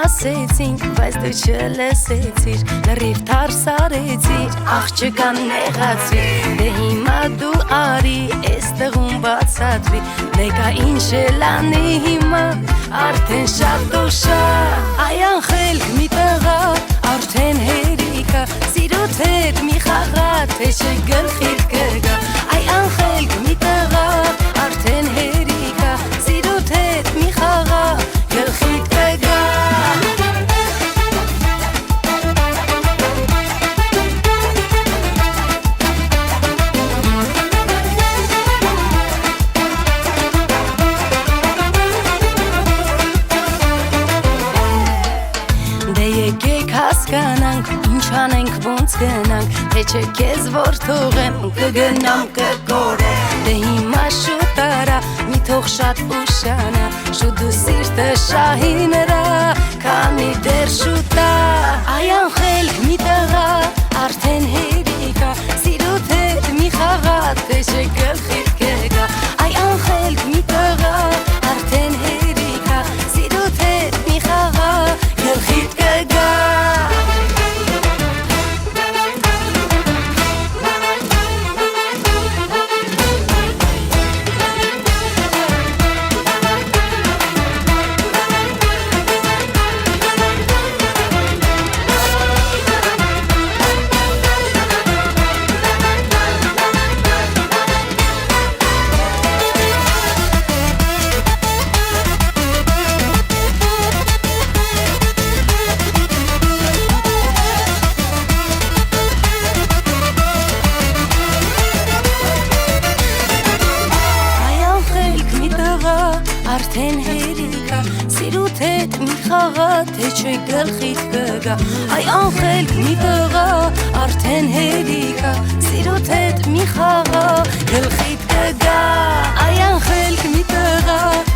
Ասեցինք, բայց դու չլսեցիր, լրիվ թարսարեցիր, աղջկան նեղացրիր, դե հիմա դու արի, էս տղուն բացատրի, նեկա ինչ էլ անի հիմա, արդեն շատ ու շատ, այ անխելք մի տղա, արդեն հերիկա, սիրոտ հետ մի խաղա, թե չգլխիդ կգա, այ անխելք մի տղա, արդեն հերիկա, սիրոտ հետ մի խաղա, գլխիդ կգա Եկեք հասկանանք, ինչ անենք, ոնց գնանք, թե չէ քեզ որ թողեմ, կգնամ կգորեմ, դե հիմա շուտ արա, մի թող շատ ուշանա, շուտ դու սիրտը շահի նրա, քանի դեռ շուտ ա, այ անխելք մի տղա, արդեն հերիկա, սիրոտ հետ մի խաղա, թե չէ գլխիդ կգա, այ անխելք մի տղա, արդեն հերիկա, սիրոտ հետ մի խաղա, գլխիդ կգա Արդեն հերիկա, սիրուտ հետ մի խաղա, թե չէ գլխիդ կգա, այ անխելք մի տղա, արդեն հերիկա, սիրուտ հետ մի խաղա, գլխիդ կգա, այ անխելք մի տղա